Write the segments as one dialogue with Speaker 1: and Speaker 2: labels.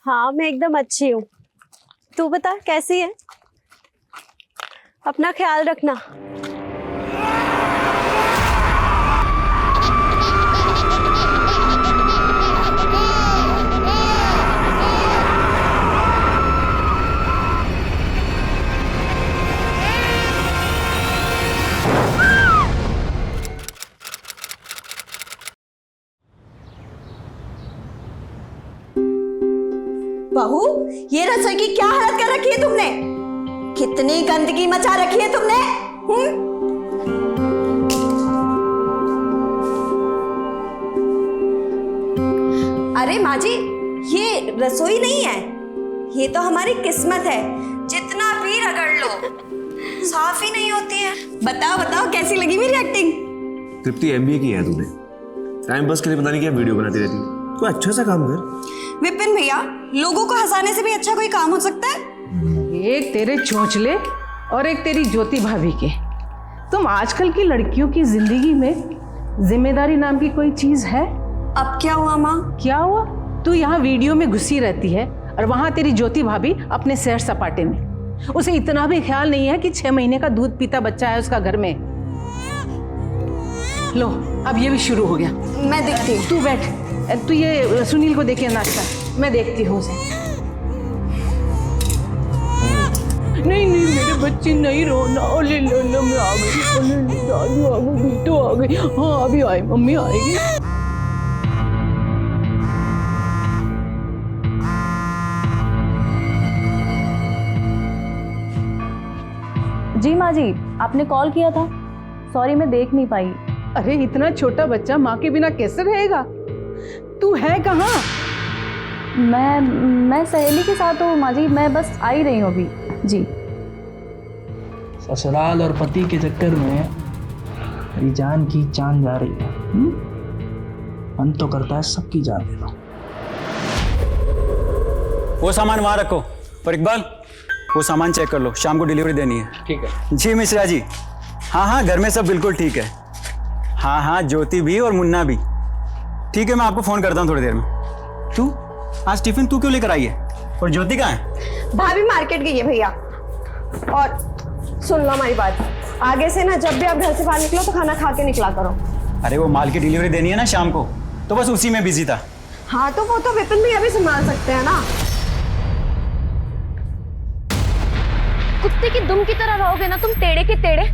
Speaker 1: हाँ मैं एकदम अच्छी हूँ। तू बता कैसी है? अपना ख्याल रखना।
Speaker 2: बहू, ये रसोई की क्या हालत कर रखी है तुमने? कितनी गंदगी मचा रखी है तुमने? अरे माँ जी, ये रसोई नहीं है, ये तो हमारी किस्मत है। जितना भी रगड़ लो साफ ही नहीं होती है। बताओ बताओ कैसी लगी मेरी एक्टिंग?
Speaker 3: तृप्ति MBA की है तूने, टाइम पास के लिए पता नहीं क्या वीडियो बनाती रहती है। तो अच्छा सा काम कर।
Speaker 2: विपिन भैया, लोगों को हंसाने से भी अच्छा कोई काम हो सकता है?
Speaker 4: एक तेरे चोंचले और एक तेरी ज्योति भाभी के। तुम आजकल की लड़कियों की जिंदगी में जिम्मेदारी नाम की कोई चीज है?
Speaker 2: अब क्या हुआ माँ?
Speaker 4: क्या हुआ? तू यहाँ वीडियो में घुसी रहती है और वहां तेरी ज्योति भाभी अपने सैर सपाटे में। उसे इतना भी ख्याल नहीं है कि 6 महीने का दूध पीता बच्चा है उसका घर में। लो, अब ये भी शुरू हो गया।
Speaker 2: मैं देखती हूँ।
Speaker 4: तू बैठ, तू ये सुनील को देखिए नाश्ता, मैं देखती हूँ उसे। नहीं नहीं मेरे बच्चे नहीं रोना। ओले लोला मैं आ गई, ओले दादू आ गई, बेटो आ गई। हाँ अभी आए, मम्मी आएगी।
Speaker 5: जी माँ जी, आपने कॉल किया था। सॉरी मैं देख नहीं पाई।
Speaker 4: अरे इतना छोटा बच्चा माँ के बिना कैसे रहेगा? तू है कहाँ?
Speaker 5: मैं सहेली के साथ हूँ माँ जी, मैं बस आ ही रही हूँ अभी। जी।
Speaker 6: ससुराल और पति के चक्कर में मेरी जान की जान जा रही है। मन तो करता है सबकी जान ले लो।
Speaker 7: वो सामान वहां रखो। और इकबाल, वो सामान चेक कर लो, शाम को डिलीवरी देनी है।
Speaker 6: ठीक है
Speaker 7: जी मिश्रा जी। हाँ हाँ, घर में सब बिल्कुल ठीक है। हाँ हाँ, ज्योति भी और मुन्ना भी ठीक है। मैं आपको फोन करता हूँ थोड़ी देर में। तू आज टिफिन तू क्यों लेकर आई है? और ज्योति कहाँ है?
Speaker 2: भाभी मार्केट गई है भैया। और सुन लो हमारी बात, आगे से ना जब भी आप घर से बाहर निकलो तो खाना खा के निकला करो।
Speaker 7: अरे वो माल की डिलीवरी देनी है ना शाम को, तो बस उसी में बिजी था।
Speaker 2: हाँ तो वो तो विपिन भैया भी संभाल सकते हैं ना।
Speaker 8: कुत्ते की दुम की तरह रहोगे ना तुम, टेढ़े के टेढ़े।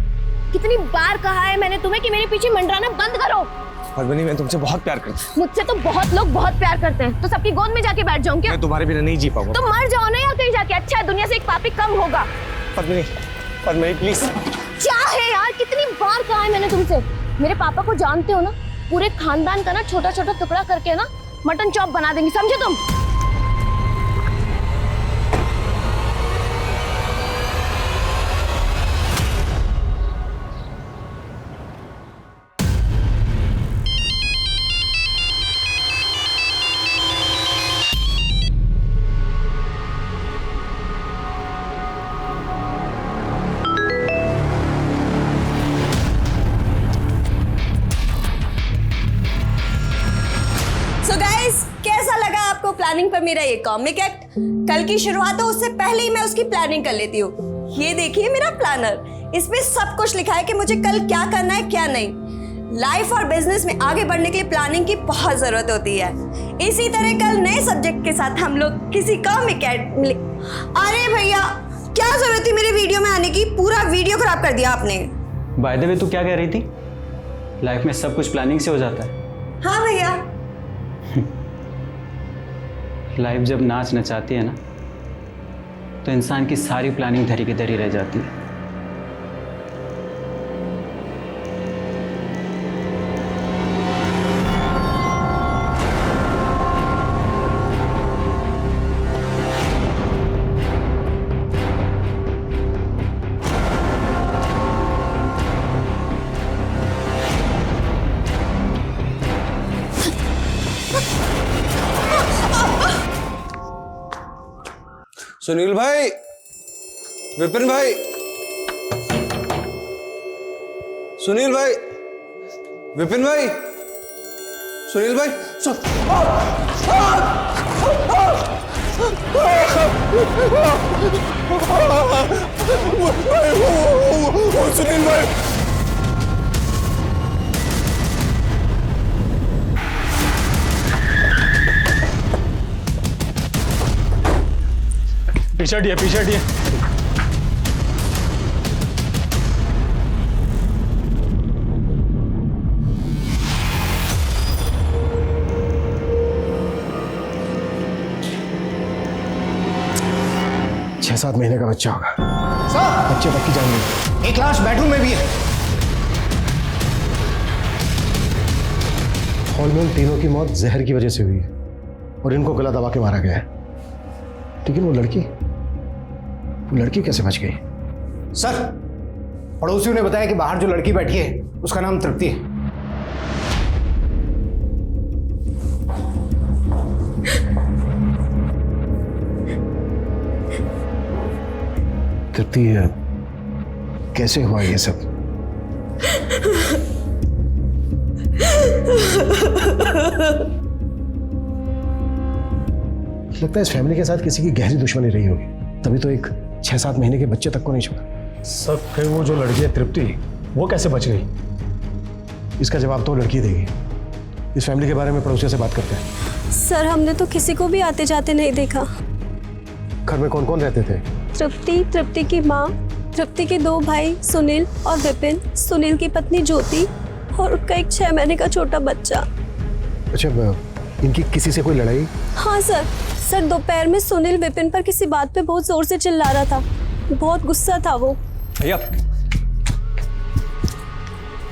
Speaker 8: कितनी बार कहा है मैंने तुम्हें कि मेरे पीछे मंडराना बंद करो।
Speaker 3: परवनी, मैं तुमसे बहुत प्यार करता हूँ।
Speaker 8: मुझसे तो बहुत लोग बहुत प्यार करते हैं, तो सबकी गोद में जाके बैठ जाऊं क्या?
Speaker 3: मैं तुम्हारे बिना नहीं जी पाऊंगा।
Speaker 8: तो मर जाओ ना यार कहीं जाके। अच्छा है, दुनिया से एक पापी कम होगा।
Speaker 3: परवनी, परवनी प्लीज।
Speaker 8: क्या है यार, कितनी बार कहा है मैंने तुमसे। मेरे पापा को जानते हो ना, पूरे खानदान का ना छोटा छोटा टुकड़ा करके ना मटन चॉप बना देंगे, समझे तुम?
Speaker 2: कैसा लगा आपको प्लानिंग पर मेरा ये कॉमिक एक्ट? कल की शुरुआत हो उससे पहले ही मैं उसकी प्लानिंग कर लेती हूँ। ये देखिए मेरा प्लानर, इसमें सब कुछ लिखा है कि मुझे कल क्या करना है क्या नहीं। लाइफ और बिजनेस में आगे बढ़ने के लिए प्लानिंग की बहुत जरूरत होती है। इसी तरह कल नए सब्जेक्ट के साथ हम लोग किसी कॉमिक एक्ट मिले। अरे भैया, क्या जरूरत थी मेरे वीडियो में आने की? पूरा वीडियो खराब कर दिया आपने।
Speaker 7: बाय द वे, तू क्या कह रही थी? लाइफ में सब कुछ प्लानिंग से हो जाता है।
Speaker 2: हाँ भैया।
Speaker 7: लाइफ जब नाच नचाती है ना, तो इंसान की सारी प्लानिंग धरी की धरी रह जाती है।
Speaker 3: सुनील भाई, विपिन भाई, सुनील भाई, विपिन भाई, सुनील भाई, सुनील भाई
Speaker 9: पीछे हटिए, पीछे हटिए।
Speaker 10: छह 7 महीने का बच्चा होगा। बच्चे तक की जान नहीं। एक लाश बेडरूम में भी है। हॉल में उन तीनों की मौत जहर की वजह से हुई है और इनको गला दबा के मारा गया है। लेकिन वो लड़की कैसे बच गई?
Speaker 11: सर, पड़ोसियों ने बताया कि बाहर जो लड़की बैठी है उसका नाम तृप्ति है।
Speaker 10: तृप्ति, कैसे हुआ ये सब? लगता है इस फैमिली के साथ किसी की गहरी दुश्मनी रही होगी, तभी तो एक 6-7 महीने के बच्चे तक को नहीं छोड़ा।
Speaker 9: सर, फिर वो जो लड़की है तृप्ति, वो कैसे बच गई?
Speaker 10: इसका जवाब तो लड़की देगी। इस फैमिली के बारे में पड़ोसियों से बात करते हैं।
Speaker 1: सर, हमने तो किसी को भी आते जाते नहीं देखा।
Speaker 10: घर में कौन कौन रहते थे?
Speaker 1: तृप्ति, तृप्ति की माँ, तृप्ति के 2 भाई सुनील और विपिन, सुनील की पत्नी ज्योति और उनका एक 6 महीने का छोटा बच्चा।
Speaker 10: अच्छा, इनकी किसी से कोई लड़ाई?
Speaker 1: हाँ सर, दोपहर में सुनील विपिन पर किसी बात पे बहुत जोर से चिल्ला रहा था। बहुत गुस्सा था वो।
Speaker 7: भैया,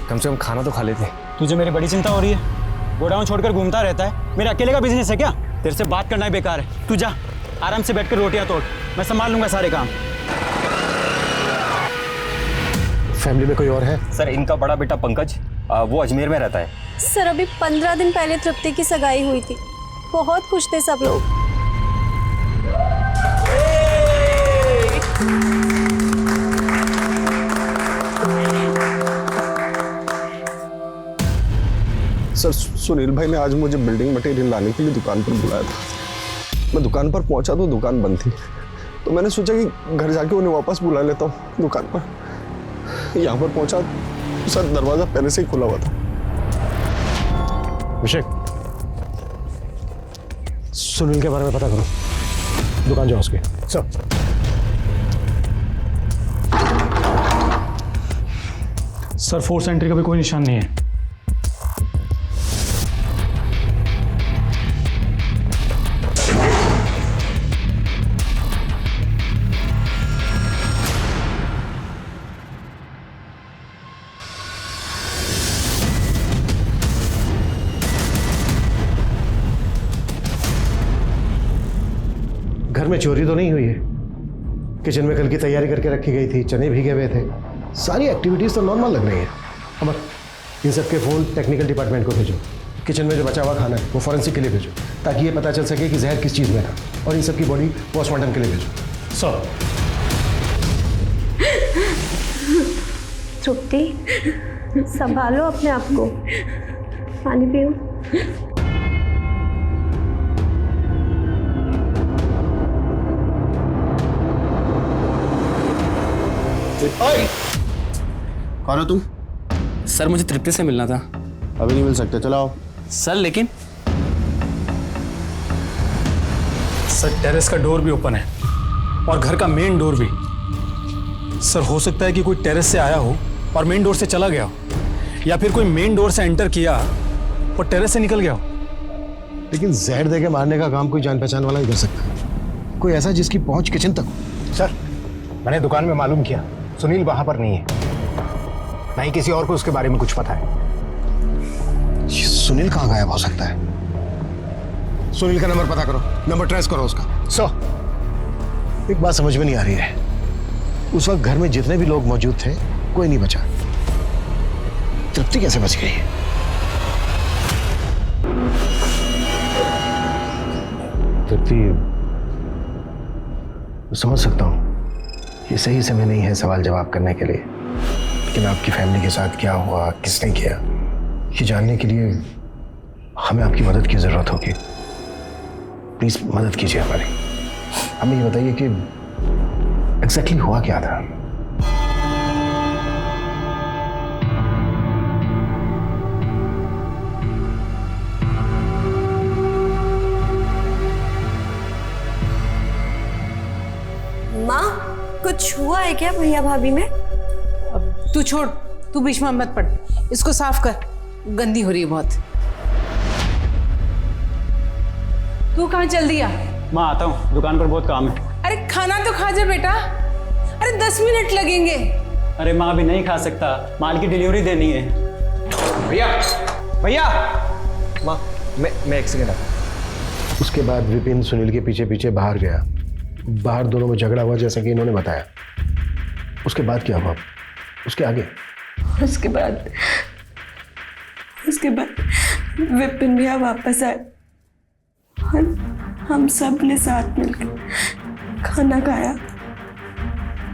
Speaker 10: कम से कम खाना तो खा लेते।
Speaker 7: तुझे मेरी बड़ी चिंता हो रही है। गोडाउन छोड़कर घूमता रहता है। मेरे अकेले का बिजनेस है क्या? तेरे से बात करना ही बेकार है। तू जा, आराम से बैठकर रोटियां तोड़, मैं संभाल लूंगा सारे काम।
Speaker 10: फैमिली में कोई और है?
Speaker 7: सर, इनका बड़ा बेटा पंकज, वो अजमेर में रहता है।
Speaker 1: सर, अभी 15 दिन पहले तृप्ति की सगाई हुई थी। बहुत खुश थे सब लोग।
Speaker 12: सर, सुनील भाई ने आज मुझे बिल्डिंग मटेरियल लाने के लिए दुकान पर बुलाया था। मैं दुकान पर पहुंचा तो दुकान बंद थी, तो मैंने सोचा कि घर जाके उन्हें वापस बुला लेता हूँ दुकान पर। यहाँ पर पहुंचा तो सर दरवाजा पहले से ही खुला हुआ था।
Speaker 10: अभिषेक, सुनील के बारे में पता करो, दुकान जाओ उसके।
Speaker 11: सर,
Speaker 9: सर, फोर्स एंट्री का भी कोई निशान नहीं है।
Speaker 10: घर में चोरी तो नहीं हुई है? किचन में कल की तैयारी करके रखी गई थी, चने भीगे हुए थे, सारी एक्टिविटीज तो नॉर्मल लग रही है। अमर, इन सबके फ़ोन टेक्निकल डिपार्टमेंट को भेजो। किचन में जो बचा हुआ खाना है वो फॉरेंसिक के लिए भेजो, ताकि ये पता चल सके कि जहर किस चीज़ में था। और इन सबकी बॉडी पोस्टमार्टम के लिए भेजो।
Speaker 9: सर,
Speaker 1: तृप्ति, संभालो अपने आप को। पानी पियो।
Speaker 12: कौन हो तुम?
Speaker 13: सर, मुझे तृप्ति से मिलना था।
Speaker 12: अभी नहीं मिल सकते, चलो आओ।
Speaker 13: सर, लेकिन
Speaker 9: सर, टेरेस का डोर भी ओपन है और घर का मेन डोर भी। सर, हो सकता है कि कोई टेरेस से आया हो और मेन डोर से चला गया हो, या फिर कोई मेन डोर से एंटर किया और टेरेस से निकल गया हो।
Speaker 10: लेकिन जहर देके मारने का काम कोई जान पहचान वाला ही कर सकता है, कोई ऐसा जिसकी पहुंच किचन तक हो।
Speaker 11: सर, मैंने दुकान में मालूम किया, सुनील वहां पर नहीं है, ना ही किसी और को उसके बारे में कुछ पता है।
Speaker 10: सुनील कहाँ गायब हो सकता है? सुनील का नंबर पता करो, नंबर ट्रेस करो उसका।
Speaker 11: सर,
Speaker 10: एक बात समझ में नहीं आ रही है, उस वक्त घर में जितने भी लोग मौजूद थे कोई नहीं बचा, तृप्ति कैसे बच गई? तृप्ति, समझ सकता हूं ये सही समय नहीं है सवाल जवाब करने के लिए, लेकिन आपकी फैमिली के साथ क्या हुआ, किसने किया, ये जानने के लिए हमें आपकी मदद की जरूरत होगी। प्लीज मदद कीजिए हमारी। हमें ये बताइए कि एग्जैक्टली हुआ क्या था?
Speaker 2: माँ, कुछ हुआ है क्या भैया भाभी में?
Speaker 4: अब तू छोड़, तू बीच में मत पड़, इसको साफ कर, गंदी हो रही है बहुत। तू कहाँ चल दिया?
Speaker 7: माँ आता हूँ, दुकान पर बहुत काम है।
Speaker 4: अरे खाना तो खा जा बेटा, अरे 10 मिनट लगेंगे।
Speaker 7: अरे माँ अभी नहीं खा सकता, माल की डिलीवरी देनी है।
Speaker 12: भैया भैया, माँ मैं एक सेकेंड आता।
Speaker 10: उसके बाद विपिन सुनील के पीछे पीछे बाहर गया। बाहर दोनों में झगड़ा हुआ जैसा कि इन्होंने बताया। उसके बाद क्या हुआ? उसके आगे?
Speaker 2: उसके बाद विपिन भैया वापस आए और हम सब ने साथ मिलकर खाना खाया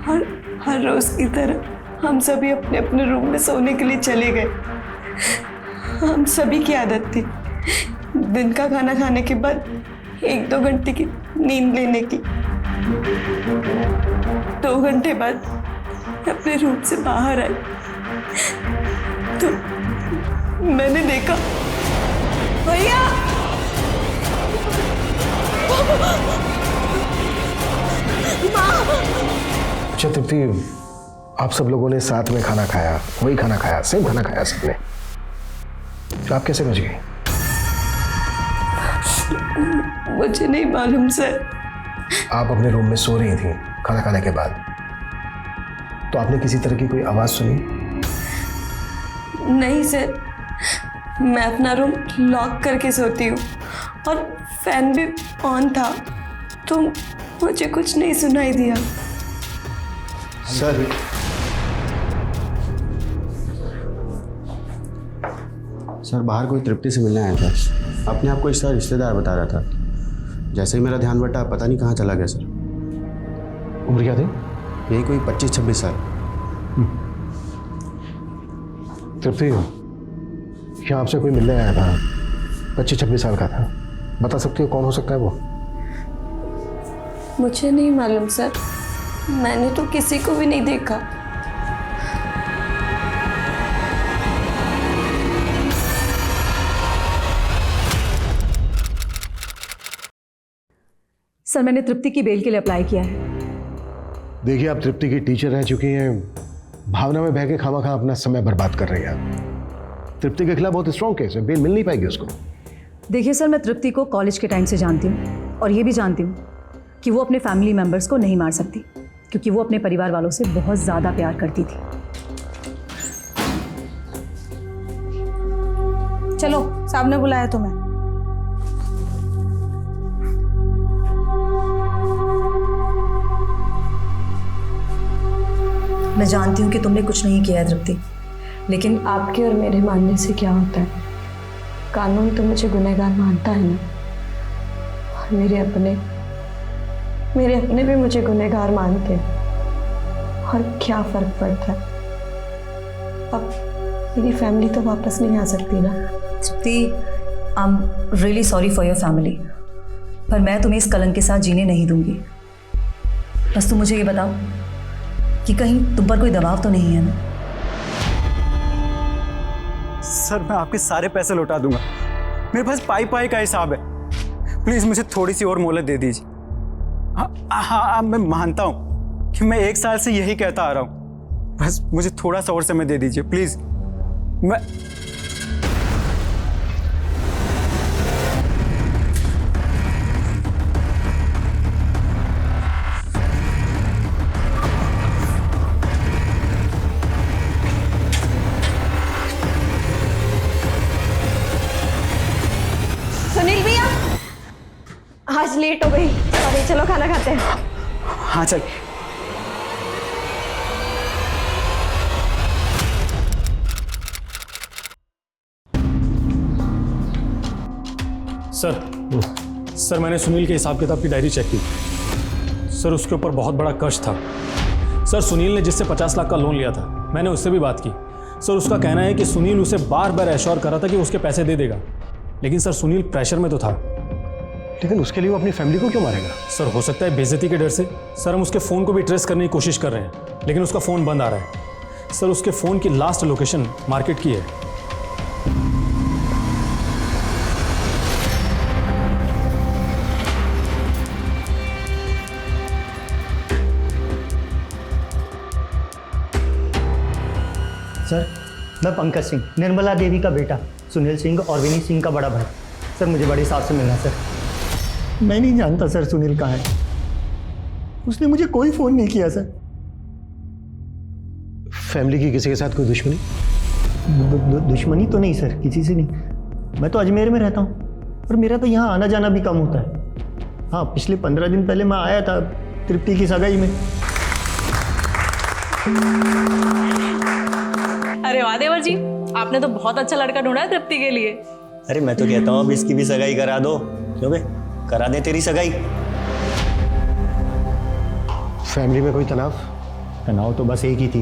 Speaker 2: और हर रोज की तरह हम सभी अपने अपने रूम में सोने के लिए चले गए। हम सभी की आदत थी दिन का खाना खाने के बाद 1-2 घंटे की नींद लेने की। 2 घंटे बाद अपने रूम से बाहर आए तो मैंने देखा भैया
Speaker 10: अच्छा तृप्ति, आप सब लोगों ने साथ में खाना खाया, वही खाना खाया, सेम खाना खाया सबने, तो आप कैसे बच गई?
Speaker 2: मुझे नहीं मालूम सर।
Speaker 10: आप अपने रूम में सो रही थी खाना खाने के बाद, तो आपने किसी तरह की कोई आवाज सुनी?
Speaker 2: नहीं सर, मैं अपना रूम लॉक करके सोती हूँ और फैन भी ऑन था तो मुझे कुछ नहीं सुनाई दिया।
Speaker 10: सर
Speaker 14: बाहर कोई तृप्ति से मिलने आया था, अपने आप को इसका रिश्तेदार बता रहा था। जैसे ही मेरा ध्यान बटा, पता नहीं कहाँ चला गया सर।
Speaker 10: उम्र क्या थी?
Speaker 14: यही कोई 25-26 साल।
Speaker 10: तृप्ति, यहाँ आपसे कोई मिलने आया था, 25-26 साल का था, बता सकती हो कौन हो सकता है वो?
Speaker 2: मुझे नहीं मालूम सर, मैंने तो किसी को भी नहीं देखा।
Speaker 5: सर मैंने तृप्ति की बेल के लिए अप्लाई किया है।
Speaker 10: देखिए, आप तृप्ति की टीचर रह चुकी हैं, भावना में बह के खामा अपना समय बर्बाद कर रही हैं। तृप्ति के खिलाफ बहुत स्ट्रॉन्ग केस है, बेल मिल नहीं पाएगी उसको।
Speaker 5: देखिए सर, मैं तृप्ति को कॉलेज के टाइम से जानती हूँ और ये भी जानती हूँ कि वो अपने फैमिली मेंबर्स को नहीं मार सकती, क्योंकि वो अपने परिवार वालों से बहुत ज़्यादा प्यार करती थी।
Speaker 4: चलो, साहब ने बुलाया तुम्हें।
Speaker 5: मैं जानती हूँ कि तुमने कुछ नहीं किया है तृप्ति, लेकिन
Speaker 2: आपके और मेरे मानने से क्या होता है? कानून तो मुझे गुनहगार मानता है ना, और मेरे अपने भी मुझे गुनहगार मानते हैं। और क्या फर्क पड़ता है? अब मेरी फैमिली तो वापस नहीं आ सकती ना।
Speaker 5: Tripti, I am really sorry for your family, पर मैं तुम्हें इस कलंक के साथ जीने नहीं दूंगी। बस तुम मुझे ये बताओ कि कहीं तुम पर कोई दबाव तो नहीं है ना?
Speaker 7: सर मैं आपके सारे पैसे लौटा दूंगा, मेरे पास पाई का हिसाब है। प्लीज मुझे थोड़ी सी और मोहलत दे दीजिए। हाँ, मैं मानता हूँ कि मैं 1 साल से यही कहता आ रहा हूँ, बस मुझे थोड़ा सा और समय दे दीजिए प्लीज। मैं
Speaker 2: सुनील भैया, आज लेट हो गई, अरे चलो खाना खाते हैं।
Speaker 7: हाँ चल।
Speaker 9: सर मैंने सुनील के हिसाब किताब की डायरी चेक की। सर उसके ऊपर बहुत बड़ा कर्ज था। सर सुनील ने जिससे 50 लाख का लोन लिया था, मैंने उससे भी बात की। सर उसका कहना है कि सुनील उसे बार बार एश्योर कर रहा था कि उसके पैसे दे देगा, लेकिन सर सुनील प्रेशर में तो था,
Speaker 10: लेकिन उसके लिए वो अपनी फैमिली को क्यों मारेगा?
Speaker 9: सर हो सकता है बेइज्जती के डर से। सर हम उसके फ़ोन को भी ट्रेस करने की कोशिश कर रहे हैं, लेकिन उसका फ़ोन बंद आ रहा है। सर उसके फ़ोन की लास्ट लोकेशन मार्केट की है।
Speaker 15: सर मैं पंकज सिंह, निर्मला देवी का बेटा, सुनील सिंह और विनीत सिंह का बड़ा भाई। सर मुझे बड़े साहब से मिलना है सर। मैं नहीं जानता सर सुनील कहाँ है, उसने मुझे कोई फ़ोन नहीं किया सर।
Speaker 10: फैमिली की किसी के साथ कोई दुश्मनी?
Speaker 15: दुश्मनी तो नहीं सर, किसी से नहीं। मैं तो अजमेर में रहता हूँ और मेरा तो यहाँ आना जाना भी कम होता है। हाँ, पिछले 15 दिन पहले मैं आया था तृप्ति की सगाई में।
Speaker 16: अरे वाह देवर जी, आपने तो बहुत अच्छा लड़का ढूंढा है तृप्ति के लिए।
Speaker 17: अरे मैं तो कहता हूँ अब इसकी भी सगाई करा दो। क्यों बे, करा दे तेरी सगाई।
Speaker 10: फैमिली में कोई तनाव?
Speaker 15: तनाव तो बस एक ही थी,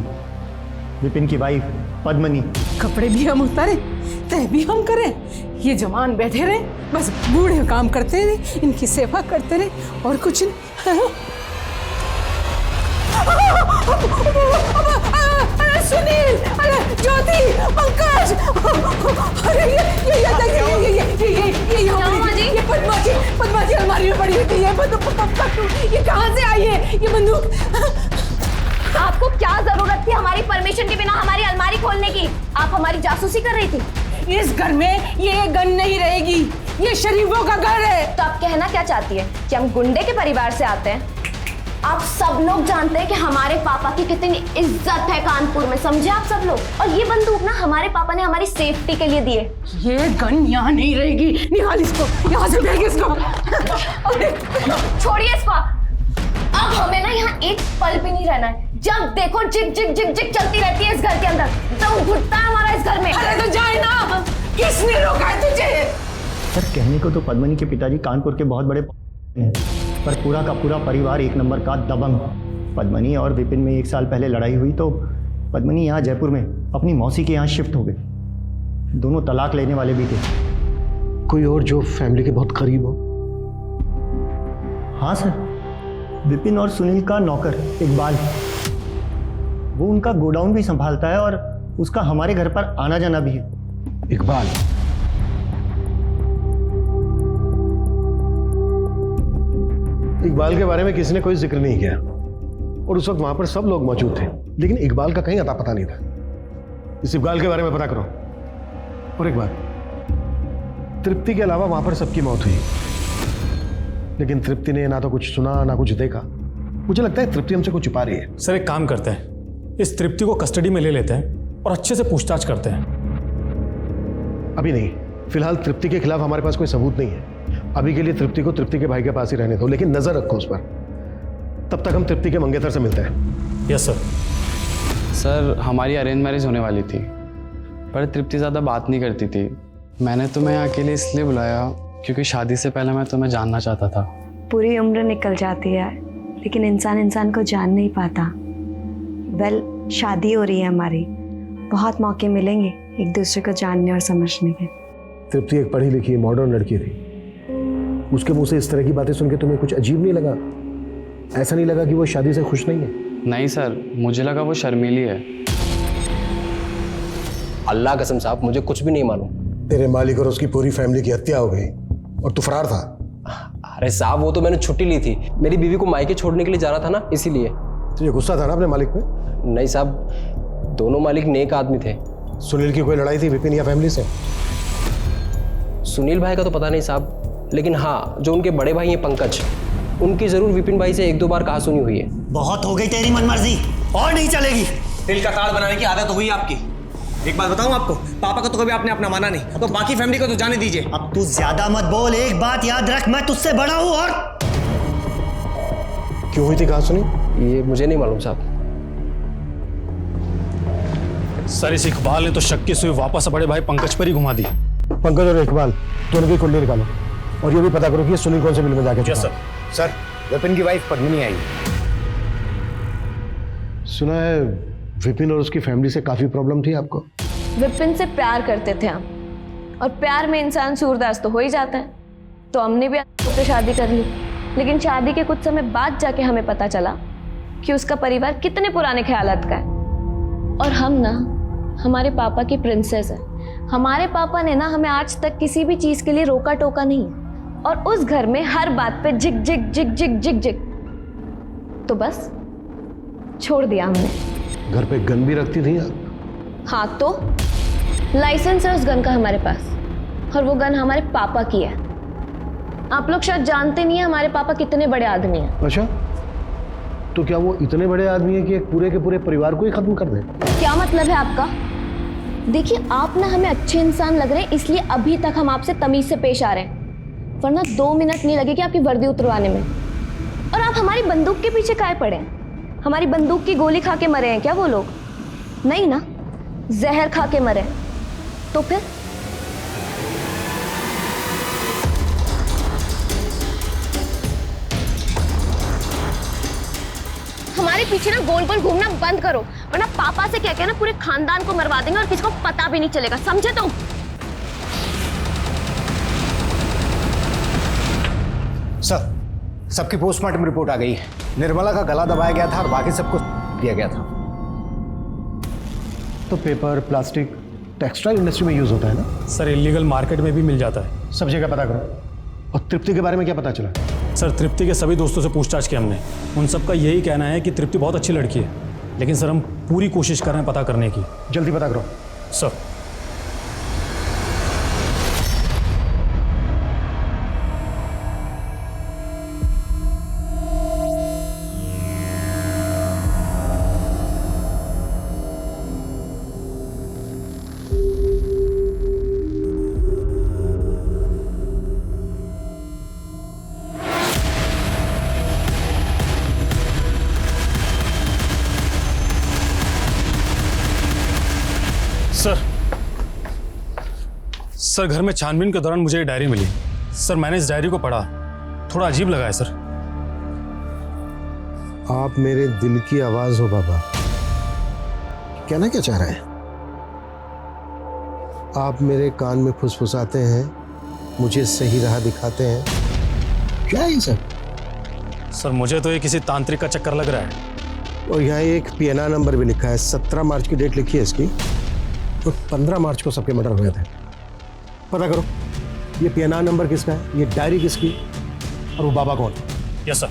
Speaker 15: विपिन की वाइफ पद्मनी।
Speaker 4: कपड़े भी हम उतारे, तय भी हम करें, ये जवान बैठे रहे, बस बूढ़े काम करते रहे, इनकी सेवा करते रहे और कुछ नहीं। सुनील, अरे ज्योति, पंकज, अरे ये पद्मा जी अलमारी में पड़ी हुई थी। ये कहाँ से आई है ये बंदूक?
Speaker 8: आपको क्या जरूरत थी हमारी परमिशन के बिना हमारी अलमारी खोलने की? आप हमारी जासूसी कर रही थी।
Speaker 4: इस घर में ये गन नहीं रहेगी, ये शरीफों का घर है।
Speaker 8: तो आप कहना क्या चाहती है कि हम गुंडे के परिवार से आते हैं? आप सब लोग जानते हैं कि हमारे पापा की कितनी इज्जत है कानपुर में, समझे आप सब लोग। और ये बंदूक ना हमारे पापा ने हमारी सेफ्टी के लिए दिए।
Speaker 4: ये गन यहाँ नहीं रहेगी, निकाल इसको यहाँ से, फेंक इसको।
Speaker 8: छोड़िए इसको। अब हमें ना यहाँ एक पल भी नहीं रहना है। जब देखो जिग जिग जिग जिग चलती रहती है इस घर के अंदर, दम घुटता है हमारा इस घर में।
Speaker 4: अरे तो जाए ना, किसने रोका है तुझे?
Speaker 15: सर कहने को तो पद्मनी के पिताजी कानपुर के बहुत बड़े हैं, पर पूरा का पूरा परिवार एक नंबर का दबंग। पद्मनी और विपिन में 1 साल पहले लड़ाई हुई तो पद्मनी यहाँ जयपुर में अपनी मौसी के यहाँ शिफ्ट हो गए। दोनों तलाक लेने वाले भी थे।
Speaker 10: कोई और जो फैमिली के बहुत करीब हो?
Speaker 15: हाँ सर, विपिन और सुनील का नौकर इकबाल, वो उनका गोडाउन भी संभालता है और उसका हमारे घर पर आना जाना भी है।
Speaker 10: इकबाल? इकबाल के बारे में किसी ने कोई जिक्र नहीं किया और उस वक्त वहां पर सब लोग मौजूद थे, लेकिन इकबाल का कहीं अता पता नहीं था। इस इकबाल के बारे में पता करो। और एक बात, तृप्ति के अलावा वहां पर सबकी मौत हुई, लेकिन तृप्ति ने ना तो कुछ सुना ना कुछ देखा। मुझे लगता है तृप्ति हमसे कुछ छुपा रही है।
Speaker 9: सर एक काम करते हैं, इस तृप्ति को कस्टडी में ले लेते हैं और अच्छे से पूछताछ करते हैं।
Speaker 10: अभी नहीं, फिलहाल तृप्ति के खिलाफ हमारे पास कोई सबूत नहीं है। अभी के लिए तृप्ति को तृप्ति के भाई के पास ही रहने दो, लेकिन नजर रखो उस पर। तब तक हम तृप्ति के मंगेतर से मिलते हैं।
Speaker 9: Yes sir.
Speaker 13: सर हमारी अरेंज मैरिज होने वाली थी, पर तृप्ति ज़्यादा बात नहीं करती थी। मैंने तुम्हें यहाँ के लिए इसलिए बुलाया क्योंकि शादी से पहले मैं तुम्हें जानना चाहता था।
Speaker 2: पूरी उम्र निकल जाती है, लेकिन इंसान इंसान को जान नहीं पाता। वेल, शादी हो रही है हमारी, बहुत मौके मिलेंगे एक दूसरे को जानने और समझने के।
Speaker 10: तृप्ति एक पढ़ी लिखी मॉडर्न लड़की थी, उसके मुंह से इस तरह की बातें सुन के तुम्हें कुछ अजीब नहीं लगा? ऐसा नहीं लगा कि वो शादी से खुश नहीं है?
Speaker 13: नहीं सर, मुझे लगा वो शर्मीली है।
Speaker 17: अल्लाह कसम साहब, मुझे कुछ भी नहीं मालूम।
Speaker 10: तेरे मालिक और उसकी पूरी फैमिली की हत्या हो गई और तू फरार था।
Speaker 17: अरे साहब, वो तो मैंने छुट्टी ली थी, मेरी बीवी को मायके छोड़ने के लिए जा रहा था ना, इसीलिए।
Speaker 10: तुझे गुस्सा था ना अपने मालिक पे?
Speaker 17: नहीं साहब, दोनों मालिक नेक आदमी थे।
Speaker 10: सुनील की कोई लड़ाई थी विपिन या फैमिली से?
Speaker 17: सुनील भाई का तो पता नहीं साहब, लेकिन हाँ, जो उनके बड़े भाई हैं पंकज, उनकी जरूर विपिन भाई से 1-2 बार कहा सुनी हुई है।
Speaker 15: बहुत हो गई तेरी मनमर्जी, और नहीं चलेगी।
Speaker 7: दिल का कार्ड बनाने की आदत हुई आपकी। एक बात बताऊं आपको, पापा को तो कभी आपने अपना माना नहीं, तो बाकी फैमिली को तो जाने दीजिए।
Speaker 15: अब तू ज्यादा मत बोल, एक बात याद रख, मैं तुझसे बड़ा हूं। और
Speaker 10: क्यों हुई थी कहा सुनी?
Speaker 17: ये मुझे नहीं मालूम साहब।
Speaker 9: सर इस इकबाल ने तो शक की सुई वापस बड़े भाई पंकज पर ही घुमा दी।
Speaker 10: पंकज और इकबाल दोनों की कुंडली निकालो और ये भी पता करो कि सुनील कौन से मिल में जाके
Speaker 11: यस सर। सर, विपिन की वाइफ पद्मिनी आई।
Speaker 10: सुना है विपिन और उसकी फैमिली से काफी प्रॉब्लम थी आपको?
Speaker 8: विपिन से प्यार करते थे हम, और प्यार में इंसान सूरदास तो हो ही जाता है। तो हमने भी तो शादी कर ली, लेकिन शादी के कुछ समय बाद जाके हमें पता चला कि उसका परिवार कितने पुराने ख्यालात का है। और हम ना हमारे पापा की प्रिंसेस है। हमारे पापा ने ना हमें आज तक किसी भी चीज के लिए रोका टोका नहीं, और उस घर में हर बात पे झिक झिक झिक झिक झिक झिक, तो बस छोड़ दिया हमने।
Speaker 10: घर पे गन भी रखती थी आप?
Speaker 8: हाँ, तो लाइसेंस है उस गन का हमारे पास, और वो गन हमारे पापा की है। आप लोग शायद जानते नहीं है हमारे पापा कितने बड़े आदमी हैं।
Speaker 10: अच्छा, तो क्या वो इतने बड़े आदमी हैं कि एक पूरे के पूरे परिवार को ही खत्म कर दे?
Speaker 8: क्या मतलब है आपका? देखिए, आप ना हमें अच्छे इंसान लग रहे हैं, इसलिए अभी तक हम आपसे तमीज से पेश आ रहे हैं, वरना 2 मिनट नहीं लगेगी आपकी वर्दी उतरवाने में। और आप हमारी बंदूक के पीछे काहे पड़े हैं? हमारी बंदूक की गोली खा के मरे हैं क्या वो लोग? नहीं ना, जहर खा के मरे। तो फिर हमारे पीछे ना गोल गोल घूमना बंद करो, वरना पापा से कह के ना पूरे खानदान को मरवा देंगे और किसी को पता भी नहीं चलेगा, समझे तुम?
Speaker 11: सर, सबकी पोस्टमार्टम रिपोर्ट आ गई है। निर्मला का गला दबाया गया था और बाकी सबको दिया गया था।
Speaker 10: तो पेपर, प्लास्टिक, टेक्सटाइल इंडस्ट्री में यूज होता है ना?
Speaker 9: सर, इलीगल मार्केट में भी मिल जाता है।
Speaker 10: सब जगह पता करो। और तृप्ति के बारे में क्या पता चला?
Speaker 9: सर, तृप्ति के सभी दोस्तों से पूछताछ की हमने, उन सबका यही कहना है कि तृप्ति बहुत अच्छी लड़की है, लेकिन सर हम पूरी कोशिश कर रहे हैं पता करने की।
Speaker 10: जल्दी पता करो
Speaker 9: सर। सर, घर में छानबीन के दौरान मुझे ये डायरी मिली। सर, मैंने इस डायरी को पढ़ा, थोड़ा अजीब लगा है सर।
Speaker 10: आप मेरे दिल की आवाज हो बाबा। कहना क्या चाह रहे हैं? आप मेरे कान में फुसफुसाते हैं, मुझे सही राह दिखाते हैं, क्या है ये सब?
Speaker 9: सर, मुझे तो ये किसी तांत्रिक का चक्कर लग रहा है।
Speaker 10: और यहाँ एक PNR नंबर भी लिखा है, 17 मार्च की डेट लिखी है इसकी, तो 15 मार्च को सबके मर्डर हुए थे। पता करो ये PNR नंबर किसका है, ये डायरी किसकी, और वो बाबा कौन?
Speaker 9: Yes sir.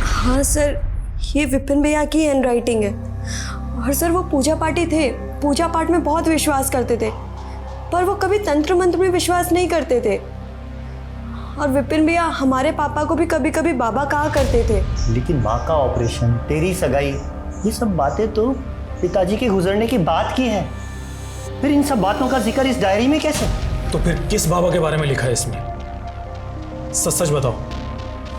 Speaker 2: हाँ सर, ये विपिन भैया की हैंड राइटिंग है। और सर, वो पूजा पाठी थे, पूजा पाठ में बहुत विश्वास करते थे, पर वो कभी तंत्र मंत्र में विश्वास नहीं करते थे। और विपिन भैया हमारे पापा को भी कभी कभी बाबा कहा करते थे।
Speaker 15: लेकिन माँ का ऑपरेशन, तेरी सगाई, ये सब बातें तो पिताजी के गुजरने की बात की है। फिर इन सब बातों का जिक्र इस डायरी में कैसे?
Speaker 9: तो फिर किस बाबा के बारे में लिखा है इसमें? सच सच बताओ,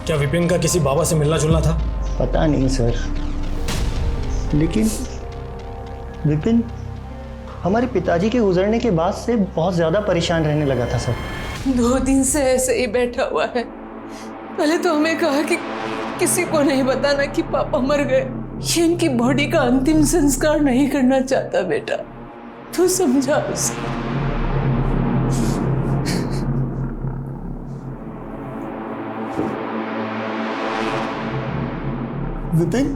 Speaker 9: क्या विपिन का किसी बाबा से मिलना जुलना था?
Speaker 15: पता नहीं सर, लेकिन विपिन हमारे पिताजी के गुजरने के बाद से बहुत ज़्यादा परेशान रहने लगा था सर।
Speaker 4: 2 दिन से ऐसे ही बैठा हुआ है। पहले तो हमें कहा कि किसी को नहीं बताना कि पापा मर गए, ये इनकी बॉडी का अंतिम संस्कार नहीं करना चाहता। बेटा, तू समझा उसको।
Speaker 15: विपिन,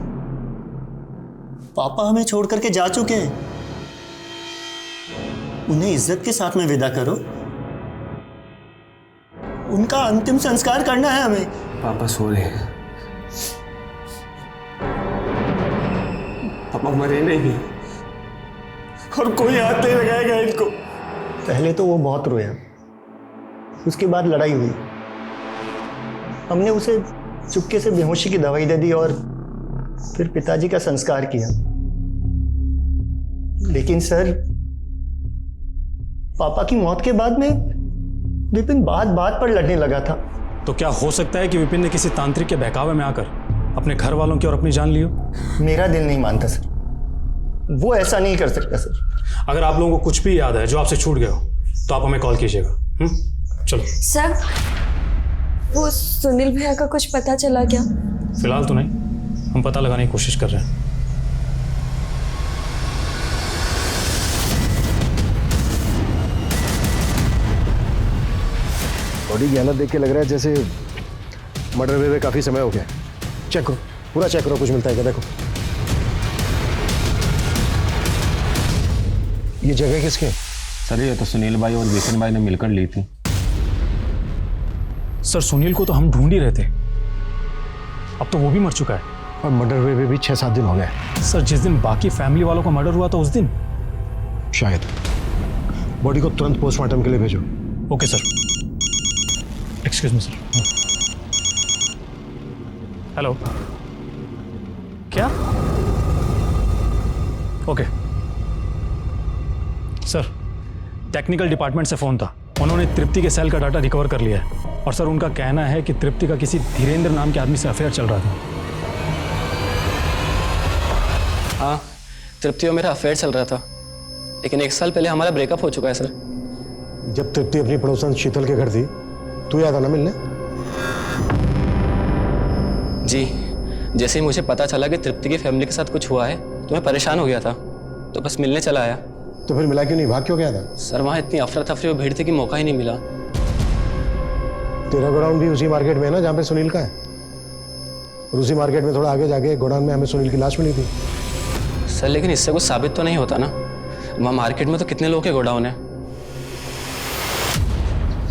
Speaker 15: पापा हमें छोड़ करके जा चुके हैं, उन्हें इज्जत के साथ में विदा करो। उनका अंतिम संस्कार करना है हमें।
Speaker 3: पापा सो रहे हैं, पापा मरे नहीं, और कोई हाथ नहीं लगाएगा इनको।
Speaker 15: पहले तो वो बहुत रोया, उसके बाद लड़ाई हुई, हमने उसे चुपके से बेहोशी की दवाई दे दी और फिर पिताजी का संस्कार किया। लेकिन सर, पापा की मौत के बाद में विपिन बात बात पर लड़ने लगा था।
Speaker 9: तो क्या हो सकता है कि विपिन ने किसी तांत्रिक के बहकावे में आकर अपने घर वालों की और अपनी जान ली हो?
Speaker 15: मेरा दिल नहीं मानता सर, वो ऐसा नहीं कर सकता सर।
Speaker 9: अगर आप लोगों को कुछ भी याद है जो आपसे छूट गया हो तो आप हमें कॉल कीजिएगा। चलो
Speaker 2: सर, वो सुनील भैया का कुछ पता चला क्या?
Speaker 9: फिलहाल तो नहीं, हम पता लगाने की कोशिश कर रहे हैं।
Speaker 10: बॉडी की हालत देख के लग रहा है जैसे मर्डर हुए काफ़ी समय हो गया। चेक करो, पूरा चेक करो, कुछ मिलता है क्या? देखो ये जगह किसकी है?
Speaker 14: सर ये तो सुनील भाई और विपिन भाई ने मिलकर ली थी।
Speaker 9: सर सुनील को तो हम ढूंढ ही रहे थे, अब तो वो भी मर चुका है।
Speaker 10: और मर्डर हुए भी 6-7 दिन हो गए।
Speaker 9: सर जिस दिन बाकी फैमिली वालों का मर्डर हुआ था उस दिन
Speaker 10: शायद। बॉडी को तुरंत पोस्टमार्टम के लिए भेजो।
Speaker 9: Okay sir. Excuse me sir. Hello, क्या? ओके सर, टेक्निकल डिपार्टमेंट से फ़ोन था, उन्होंने तृप्ति के सेल का डाटा रिकवर कर लिया है और सर उनका कहना है कि तृप्ति का किसी धीरेन्द्र नाम के आदमी से अफेयर चल रहा था।
Speaker 13: हाँ, तृप्ति और मेरा अफेयर चल रहा था, लेकिन 1 साल पहले हमारा ब्रेकअप हो चुका है सर।
Speaker 10: जब तृप्ति अपनी पड़ोसन शीतल के घर थी, तू याद था ना मिलने?
Speaker 13: जी, जैसे ही मुझे पता चला कि तृप्ति की फैमिली के साथ कुछ हुआ है तो मैं परेशान हो गया था, तो बस मिलने चला आया।
Speaker 10: तो फिर मिला क्यों नहीं? भाग क्यों गया था?
Speaker 13: सर वहाँ इतनी अफरा तफरी और भीड़ थी कि मौका ही नहीं मिला।
Speaker 10: तेरा गोडाउन भी उसी मार्केट में है ना जहाँ पे सुनील का है? और उसी मार्केट में थोड़ा आगे जाके गोडाउन में हमें सुनील की लाश मिली थी।
Speaker 13: सर लेकिन इससे कुछ साबित तो नहीं होता ना, वहाँ मार्केट में तो कितने लोग के गोडाउन है।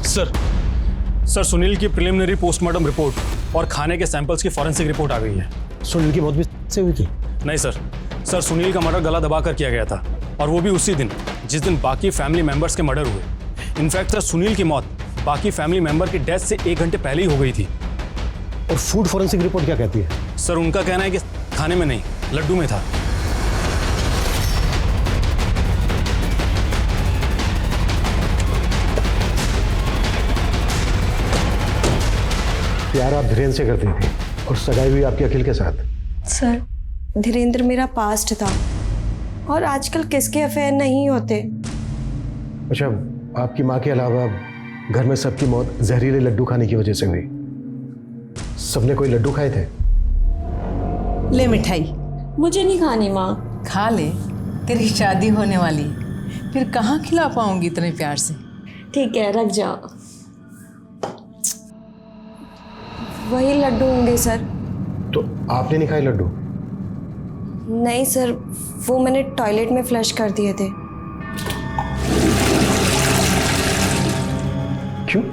Speaker 9: सर सुनील की प्रिलिमिनरी पोस्टमार्टम रिपोर्ट और खाने के सैंपल्स की फॉरेंसिक रिपोर्ट आ गई है।
Speaker 10: सुनील की मौत भी से हुई थी?
Speaker 9: नहीं सर सुनील का मर्डर गला दबा कर किया गया था, और वो भी उसी दिन जिस दिन बाकी फैमिली मेंबर्स के मर्डर हुए। इनफैक्ट सर सुनील की मौत बाकी फैमिली मेंबर की डेथ से 1 घंटे पहले ही हो गई थी।
Speaker 10: और फूड फॉरेंसिक रिपोर्ट क्या कहती है?
Speaker 9: सर उनका कहना है कि खाने में नहीं, लड्डू में था।
Speaker 10: प्यार आप धीरेन्द्र से करती थी और सगाई हुई आपकी अखिल के साथ।
Speaker 2: सर धीरेन्द्र मेरा पास्ट था और आजकल किसके अफेयर नहीं होते।
Speaker 10: अच्छा, आपकी माँ के अलावा घर में सबकी मौत जहरीले लड्डू खाने की वजह से हुई। सबने कोई लड्डू खाए थे?
Speaker 4: ले मिठाई।
Speaker 1: मुझे नहीं खानी माँ।
Speaker 4: खा ले, तेरी शादी होने वाली है, फिर कहाँ खिला पाऊंगी इतने प्यार से।
Speaker 2: ठीक है, रख जाओ। वही लड्डू होंगे सर।
Speaker 10: तो आपने नहीं खाए लड्डू?
Speaker 2: नहीं सर, वो मैंने टॉयलेट में फ्लश कर दिए थे।
Speaker 10: क्यों?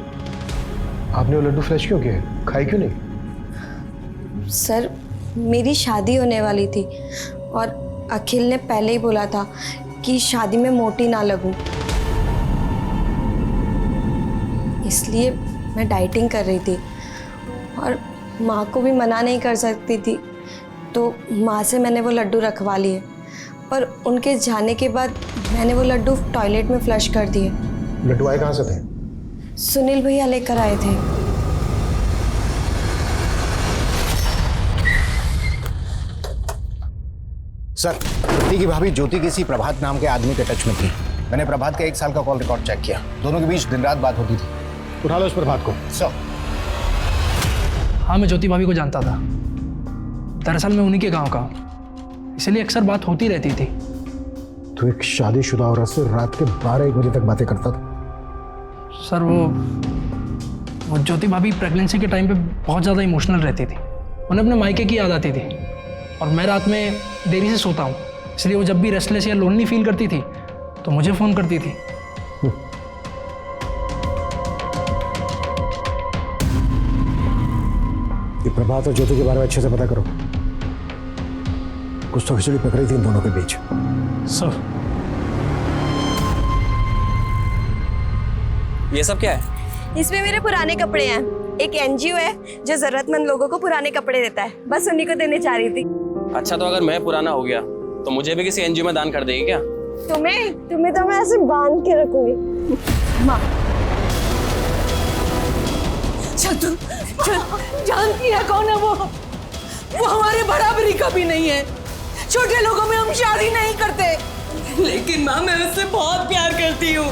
Speaker 10: आपने वो लड्डू फ्लश क्यों किए? खाए क्यों नहीं?
Speaker 2: सर मेरी शादी होने वाली थी और अखिल ने पहले ही बोला था कि शादी में मोटी ना लगूं, इसलिए मैं डाइटिंग कर रही थी और माँ को भी मना नहीं कर सकती थी, तो माँ से मैंने वो लड्डू रखवा लिए, पर उनके जाने के बाद मैंने वो लड्डू टॉयलेट में फ्लश कर दिए।
Speaker 10: लड्डू आए कहाँ से थे?
Speaker 2: सुनील भैया लेकर आए थे।
Speaker 11: सर तृप्ति की भाभी ज्योति किसी प्रभात नाम के आदमी के टच में थी। मैंने प्रभात का 1 साल का कॉल रिकॉर्ड चेक किया, दोनों के बीच दिन रात बात होती थी।
Speaker 10: उठा लो उस प्रभात को।
Speaker 11: सर
Speaker 6: हाँ, मैं ज्योति भाभी को जानता था। दरअसल मैं उन्हीं के गांव का, इसलिए अक्सर बात होती रहती थी।
Speaker 10: तो एक शादीशुदा औरत से रात के 12-1 बजे तक बातें करता था?
Speaker 6: सर वो ज्योति भाभी प्रेगनेंसी के टाइम पे बहुत ज़्यादा इमोशनल रहती थी, उन्हें अपने मायके की याद आती थी, और मैं रात में देरी से सोता हूँ, इसलिए वो जब भी रेस्टलेस या लोनली फील करती थी तो मुझे फ़ोन करती थी।
Speaker 10: ये प्रभात और ज्योति के बारे में अच्छे से पता करो, कुछ तो खिचड़ी पकड़ी थी इन दोनों के बीच।
Speaker 9: सर
Speaker 13: ये सब क्या है?
Speaker 2: इसमें मेरे पुराने कपड़े हैं। एक एनजीओ है जो जरूरतमंद लोगों को पुराने कपड़े देता है, बस उन्हीं को देने चाह रही थी।
Speaker 13: अच्छा, तो अगर मैं पुराना हो गया तो मुझे भी किसी एनजीओ में दान कर देगी क्या?
Speaker 2: तुम्हें तो मैं ऐसे बांध के रखूंगी। माँ
Speaker 4: चल जानती है कौन है वो हमारे बराबरी का भी नहीं है। छोटे लोगों में हम शादी नहीं करते। लेकिन माँ मैं उससे बहुत प्यार करती हूँ।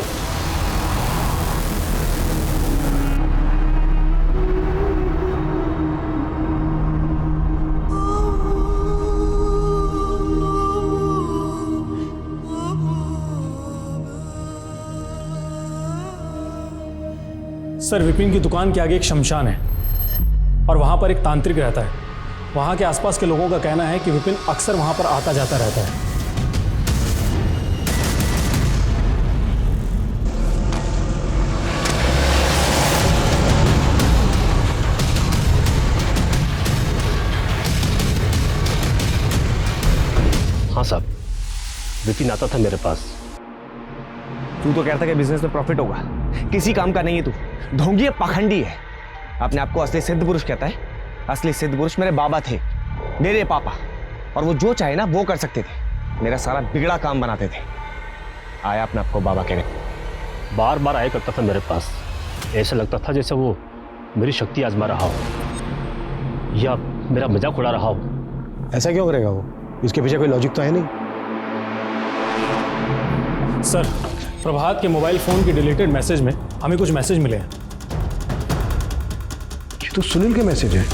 Speaker 9: सर विपिन की दुकान के आगे एक शमशान है और वहाँ पर एक तांत्रिक रहता है। वहाँ के आसपास के लोगों का कहना है कि विपिन अक्सर वहाँ पर आता जाता रहता है।
Speaker 17: हाँ साहब, विपिन आता था मेरे पास।
Speaker 3: तू तो कहता कि बिजनेस में प्रॉफिट होगा, किसी काम का नहीं है तू, ढोंगी है, पाखंडी है। अपने आपको असली सिद्ध पुरुष कहता है। असली सिद्ध पुरुष मेरे बाबा थे, मेरे पापा, और वो जो चाहे ना वो कर सकते थे, मेरा सारा बिगड़ा काम बनाते थे। आया अपने आपको बाबा कहने,
Speaker 17: बार बार आया करता था मेरे पास। ऐसा लगता था जैसे वो मेरी शक्ति आजमा रहा हो या मेरा मजाक उड़ा रहा हो।
Speaker 10: ऐसा क्यों करेगा वो? इसके पीछे कोई लॉजिक तो है नहीं।
Speaker 9: सर, प्रभात के मोबाइल फोन के डिलीटेड मैसेज में हमें कुछ मैसेज मिले हैं।
Speaker 10: ये तो सुनील के मैसेज है।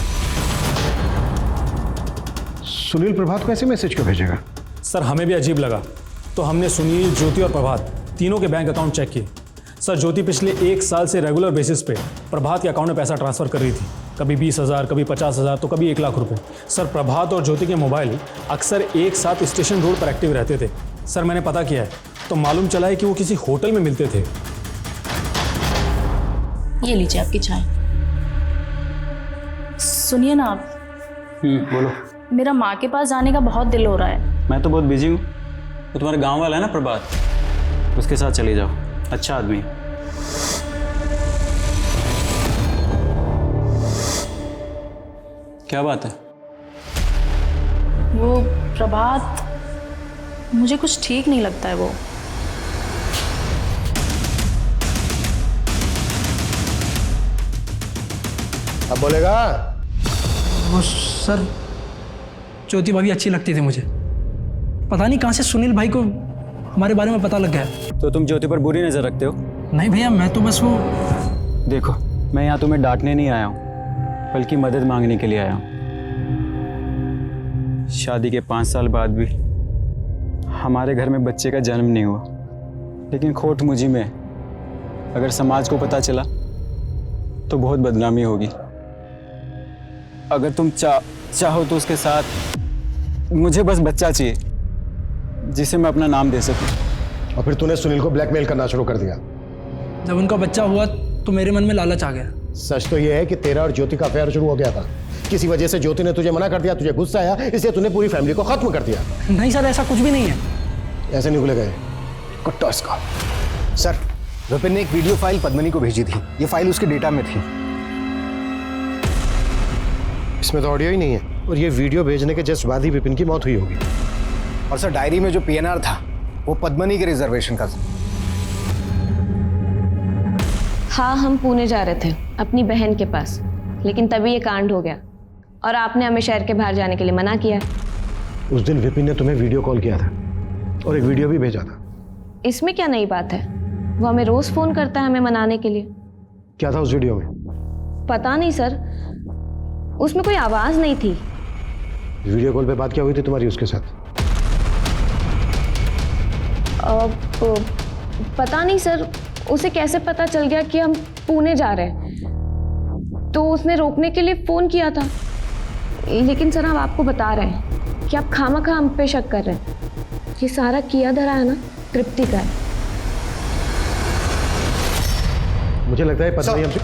Speaker 10: सुनील प्रभात को ऐसे मैसेज क्यों भेजेगा?
Speaker 9: सर हमें भी अजीब लगा, तो हमने सुनील, ज्योति और प्रभात तीनों के बैंक अकाउंट चेक किए। सर ज्योति पिछले 1 साल से रेगुलर बेसिस पे प्रभात के अकाउंट में पैसा ट्रांसफर कर रही थी, कभी 20,000, कभी 50,000, तो कभी 1 लाख रुपए। सर प्रभात और ज्योति के मोबाइल अक्सर एक साथ स्टेशन रोड पर एक्टिव रहते थे। सर मैंने पता किया है तो मालूम चला है कि वो किसी होटल में मिलते थे।
Speaker 16: ये लीजिए आपकी चाय। सुनिए ना आप,
Speaker 18: बोलो।
Speaker 16: मेरा माँ के पास जाने का बहुत दिल हो रहा है।
Speaker 18: मैं तो बहुत बिजी हूँ। वो तुम्हारे गांव वाला है ना प्रभात, उसके साथ चली जाओ, अच्छा आदमी है। क्या बात है?
Speaker 16: वो प्रभात, मुझे कुछ ठीक नहीं लगता है। वो
Speaker 10: अब बोलेगा?
Speaker 6: वो सर, ज्योति भाभी अच्छी लगती थी मुझे। पता नहीं कहाँ से सुनील भाई को हमारे बारे में पता लग गया।
Speaker 18: तो तुम ज्योति पर बुरी नज़र रखते हो?
Speaker 6: नहीं भैया, मैं तो बस वो।
Speaker 18: देखो, मैं यहाँ तुम्हें डांटने नहीं आया हूँ, बल्कि मदद मांगने के लिए आया हूँ। शादी के 5 साल बाद भी हमारे घर में बच्चे का जन्म नहीं हुआ, लेकिन खोट मुझी में। अगर समाज को पता चला तो बहुत बदनामी होगी। अगर तुम चाहो तो उसके साथ मुझे बस बच्चा चाहिए जिसे मैं अपना नाम दे सकूं।
Speaker 10: और फिर तूने सुनील को ब्लैकमेल करना शुरू कर दिया।
Speaker 6: जब उनका बच्चा हुआ तो मेरे मन में लालच आ गया।
Speaker 10: सच तो यह है कि तेरा और ज्योति का अफेयर शुरू हो गया था। किसी वजह से ज्योति ने तुझे मना कर दिया, तुझे गुस्सा आया, इसलिए तूने पूरी फैमिली को खत्म कर दिया।
Speaker 6: नहीं सर, ऐसा कुछ भी नहीं है।
Speaker 10: ऐसे नहीं खुलेगा ये कुत्ता इसका।
Speaker 11: सर, विपिन ने एक वीडियो फाइल पद्मनी को भेजी थी। ये फाइल उसके डेटा में थी।
Speaker 10: इसमें तो ऑडियो ही नहीं है, और ये वीडियो भेजने के जस्ट बाद ही विपिन की मौत हुई होगी।
Speaker 11: और सर डायरी में जो पीएनआर था वो पद्मनी के रिजर्वेशन का था।
Speaker 8: हाँ, हम पुणे जा रहे थे अपनी बहन के पास, लेकिन तभी ये कांड हो गया और आपने हमें शहर के बाहर जाने के लिए मना किया।
Speaker 10: उस दिन विपिन ने तुम्हें वीडियो कॉल किया था और एक वीडियो भी भेजा था।
Speaker 8: इसमें क्या नई बात है? वो हमें रोज फोन करता है हमें मनाने के लिए।
Speaker 10: क्या था उस वीडियो में?
Speaker 8: पता नहीं सर, उसमें कोई आवाज नहीं थी।
Speaker 10: वीडियो कॉल पे बात क्या हुई थी तुम्हारी उसके साथ?
Speaker 8: पता नहीं सर, उसे कैसे पता चल गया कि हम पुणे जा रहे हैं, तो उसने रोकने के लिए फोन किया था। लेकिन सर हम आपको बता रहे हैं कि आप खामखा हम पे शक कर रहे हैं। ये सारा किया धरा है ना तृप्ति का है।
Speaker 10: मुझे लगता है पता नहीं हमसे।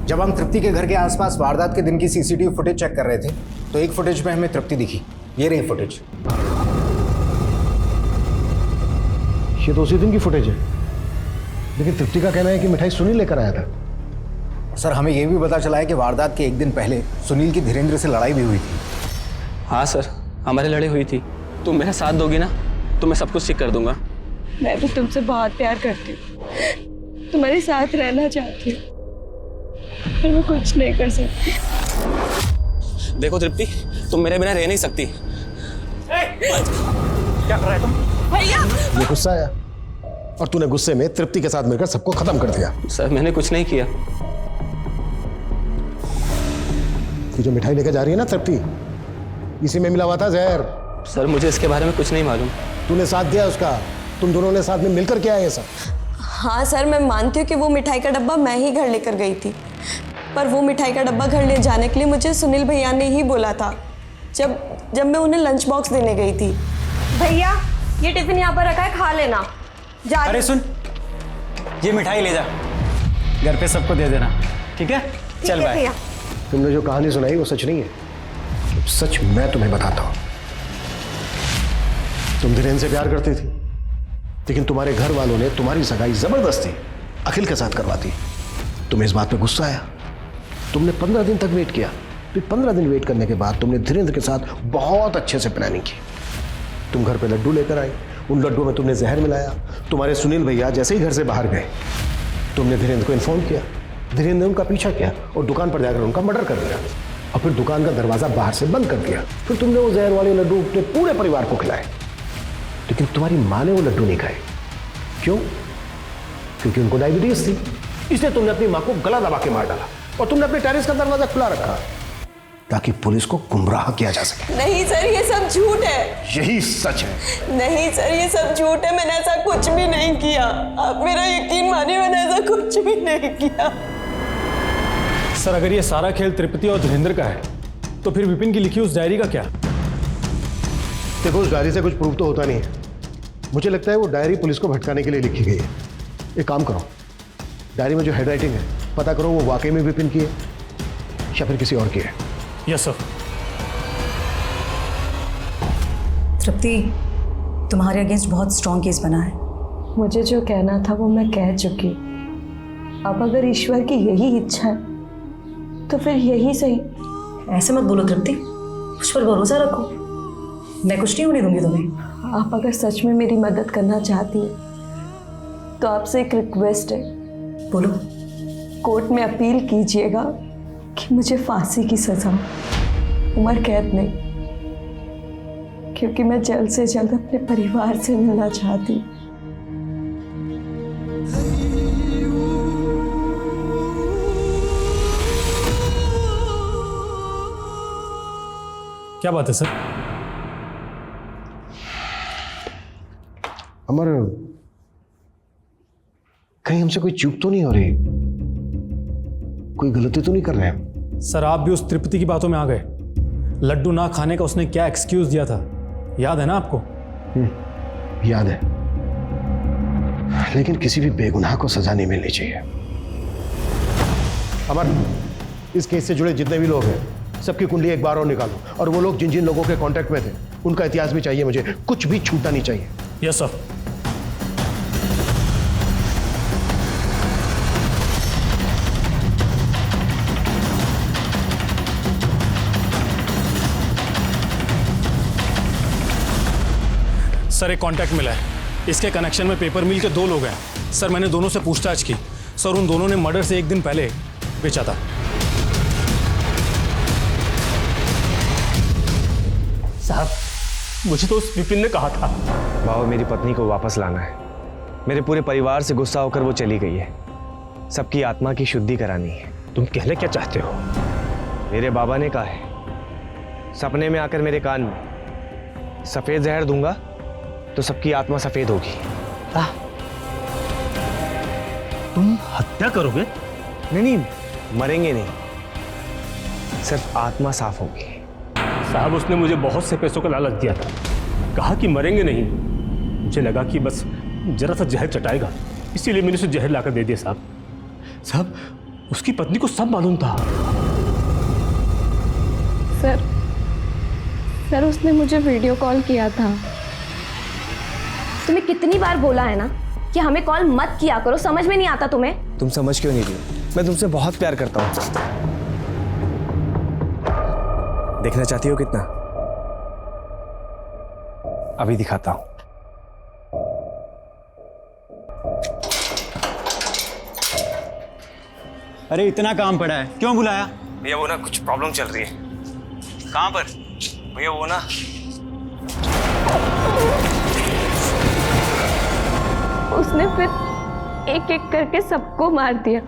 Speaker 11: जब हम तृप्ति के घर के आसपास वारदात के दिन की सीसीटीवी फुटेज चेक कर रहे थे तो एक फुटेज में हमें तृप्ति दिखी। ये रही फुटेज।
Speaker 10: ये तो उसी दिन की फुटेज है, लेकिन तृप्ति का कहना है कि मिठाई सुनील लेकर आया था।
Speaker 11: सर हमें यह भी पता चला है कि वारदात के एक दिन पहले सुनील की धीरेन्द्र से लड़ाई भी हुई थी।
Speaker 18: हाँ सर, हमारी लड़ाई हुई थी। तुम मेरा साथ दोगी ना तो मैं सब कुछ ठीक कर दूंगा।
Speaker 2: मैं भी तुमसे बहुत प्यार करती हूँ, तुम्हारे साथ रहना चाहती हूँ, पर मैं कुछ नहीं कर सकती।
Speaker 18: देखो तृप्ति, तुम मेरे बिना रह नहीं सकती। क्या कर रहे हो तुम?
Speaker 2: भैया!
Speaker 10: ये गुस्सा आया और तूने गुस्से में तृप्ति के साथ मिलकर सबको खत्म कर दिया।
Speaker 18: सर मैंने कुछ नहीं किया।
Speaker 10: ये जो मिठाई लेकर जा रही है ना तृप्ति, इसी में मिला हुआ था जहर।
Speaker 18: सर मुझे इसके बारे में कुछ नहीं मालूम।
Speaker 10: तूने साथ दिया उसका, तुम दोनों ने साथ में मिलकर किया है ये सब।
Speaker 2: हाँ सर, मैं मानती हूँ कि वो मिठाई का डब्बा मैं ही घर लेकर गई थी, पर वो मिठाई का डब्बा घर ले जाने के लिए मुझे सुनील भैया ने ही बोला था जब मैं उन्हें लंच बॉक्स देने गई थी।
Speaker 8: भैया ये टिफिन यहाँ पर रखा है, खा लेना। जा
Speaker 7: अरे सुन, ये मिठाई ले जा, घर पे सबको दे देना, ठीक है? चल बाय।
Speaker 10: तुमने जो कहानी सुनाई वो सच नहीं है, सच मैं तुम्हें बताता हूं। तुम धीरेन्द्र से प्यार करती थी, लेकिन तुम्हारे घर वालों ने तुम्हारी सगाई जबरदस्ती अखिल के साथ करवाती। तुम्हें इस बात पे गुस्सा आया, तुमने 15 दिन तक वेट किया। फिर 15 दिन वेट करने के बाद तुमने धीरेन्द्र के साथ बहुत अच्छे से प्लानिंग की। तुम घर पे लड्डू लेकर आई, उन लड्डुओं में तुमने जहर मिलाया। तुम्हारे सुनील भैया जैसे ही घर से बाहर गए, तुमने धीरेन्द्र को इन्फॉर्म किया। धीरेन्द्र ने उनका पीछा किया और दुकान पर जाकर उनका मर्डर कर दिया, और फिर दुकान का दरवाजा बाहर से बंद कर दिया। फिर तुमने वो जहर वाले लड्डू अपने पूरे परिवार को खिलाए, लेकिन तुम्हारी माँ ने वो लड्डू नहीं खाए। क्यों? क्योंकि उनको डायबिटीज थी, इसलिए तुमने अपनी माँ को गला दबा के मार डाला, और तुमने अपने टेरेस का दरवाजा खुला रखा ताकि पुलिस को गुमराह किया जा सके।
Speaker 2: नहीं सर, ये सब झूठ है।
Speaker 10: यही सच है।
Speaker 2: नहीं सर, ये सब झूठ है, मैंने ऐसा कुछ भी नहीं किया। आप मेरा यकीन मानिए, मैंने ऐसा कुछ भी नहीं किया।
Speaker 9: सर अगर ये सारा खेल तृप्ति और धीरेन्द्र का है, तो फिर विपिन की लिखी उस डायरी का क्या?
Speaker 10: देखो, उस डायरी से कुछ प्रूफ तो होता नहीं है। मुझे लगता है वो डायरी पुलिस को भटकाने के लिए लिखी गई है। एक काम करो, डायरी में जो हैंडराइटिंग है पता करो वो वाकई में विपिन की है या फिर किसी और की है।
Speaker 9: Yes sir.
Speaker 5: तृप्ति, तुम्हारे अगेंस्ट बहुत स्ट्रॉन्ग केस बना है।
Speaker 2: मुझे जो कहना था वो मैं कह चुकी। अब अगर ईश्वर की यही इच्छा है तो फिर यही सही।
Speaker 5: ऐसे मत बोलो तृप्ति, उस पर भरोसा रखो, मैं कुछ नहीं होने दूंगी तुम्हें।
Speaker 2: आप अगर सच में मेरी मदद करना चाहती हैं तो आपसे एक रिक्वेस्ट है।
Speaker 5: बोलो।
Speaker 2: कोर्ट में अपील कीजिएगा कि मुझे फांसी की सजा, उम्र कैद नहीं, क्योंकि मैं जल्द से जल्द अपने परिवार से मिलना चाहती हूँ।
Speaker 9: क्या बात है सर?
Speaker 10: अमर, कहीं हमसे कोई चूक तो नहीं हो रही? कोई गलती तो नहीं कर रहे हैं?
Speaker 9: सर आप भी उस तृप्ति की बातों में आ गए। लड्डू ना खाने का उसने क्या एक्सक्यूज दिया था, याद है ना आपको?
Speaker 10: याद है, लेकिन किसी भी बेगुनाह को सजा नहीं मिलनी चाहिए। अमर, इस केस से जुड़े जितने भी लोग हैं सबकी कुंडली एक बार और निकालो, और वो लोग जिन जिन लोगों के कांटेक्ट में थे उनका इतिहास भी चाहिए मुझे, कुछ भी छूटना नहीं चाहिए।
Speaker 9: Yes sir. सर एक कांटेक्ट मिला है, इसके कनेक्शन में पेपर मिल के 2 लोग हैं। सर मैंने दोनों से पूछताछ की, सर उन दोनों ने मर्डर से 1 दिन पहले बेचा था।
Speaker 17: साहब मुझे तो उस विपिन ने कहा था।
Speaker 3: बाबा, मेरी पत्नी को वापस लाना है। मेरे पूरे परिवार से गुस्सा होकर वो चली गई है, सबकी आत्मा की शुद्धि करानी है।
Speaker 17: तुम कहना क्या चाहते हो?
Speaker 3: मेरे बाबा ने कहा है, सपने में आकर मेरे कान में सफेद जहर दूंगा तो सबकी आत्मा सफेद होगी।
Speaker 17: तुम हत्या करोगे?
Speaker 3: नहीं, मरेंगे नहीं, सिर्फ आत्मा साफ होगी।
Speaker 17: साहब उसने मुझे बहुत से पैसों का लालच दिया था, कहा कि मरेंगे नहीं। मुझे लगा कि बस जरा सा जहर चटाएगा, इसीलिए मैंने उसे जहर लाकर दे दिया। साहब उसकी पत्नी को सब मालूम था।
Speaker 8: सर उसने मुझे वीडियो कॉल किया था। तुम्हें कितनी बार बोला है ना कि हमें कॉल मत किया करो, समझ में नहीं आता तुम्हें?
Speaker 3: तुम समझ क्यों नहीं रही? मैं तुमसे बहुत प्यार करता हूं। देखना चाहती हो कितना? अभी दिखाता हूं।
Speaker 7: अरे इतना काम पड़ा है, क्यों बुलाया?
Speaker 3: भैया वो ना कुछ प्रॉब्लम चल रही है।
Speaker 7: कहाँ पर?
Speaker 3: भैया वो ना,
Speaker 8: उसने फिर एक एक करके सबको मार दिया।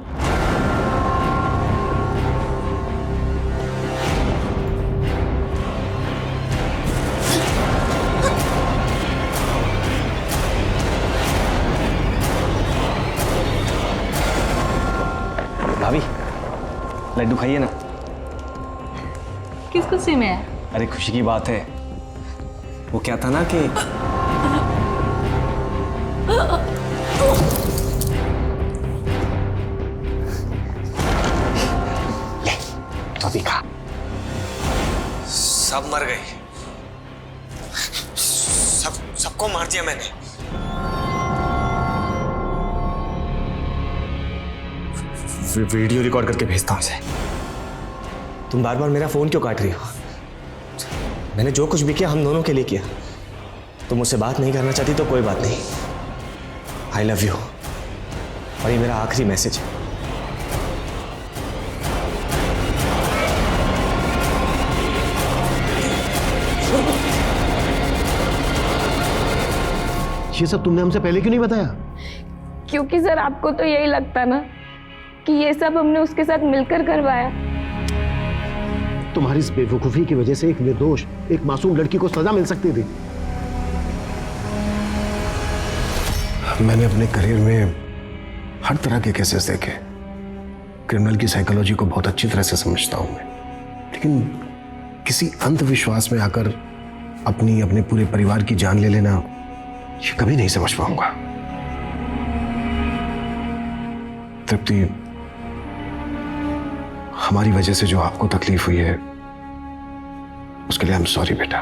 Speaker 3: लड्डू खाइए ना।
Speaker 16: किस खुशी में है?
Speaker 3: अरे खुशी की बात है, वो क्या था ना कि ले तो भी खा। सब मर गए, सबको मार दिया मैंने। वीडियो रिकॉर्ड करके भेजता हूं उसे। तुम बार बार मेरा फोन क्यों काट रही हो? मैंने जो कुछ भी किया हम दोनों के लिए किया। तुम मुझसे बात नहीं करना चाहती तो कोई बात नहीं। आई लव यू, और ये मेरा आखिरी मैसेज है।
Speaker 10: ये सब तुमने हमसे पहले क्यों नहीं बताया?
Speaker 8: क्योंकि सर आपको तो यही लगता ना कि ये सब हमने उसके साथ मिलकर करवाया।
Speaker 10: तुम्हारी इस बेवकूफी की वजह से एक निर्दोष, एक मासूम लड़की को सजा मिल सकती थी। मैंने अपने करियर में हर तरह के केसेस देखे। क्रिमिनल की साइकोलॉजी को बहुत अच्छी तरह से समझता हूं मैं, लेकिन किसी अंधविश्वास में आकर अपने पूरे परिवार की जान ले लेना, ये कभी नहीं समझ पाऊंगा। तृप्ति, हमारी वजह से जो आपको तकलीफ हुई है उसके लिए आई एम सॉरी बेटा।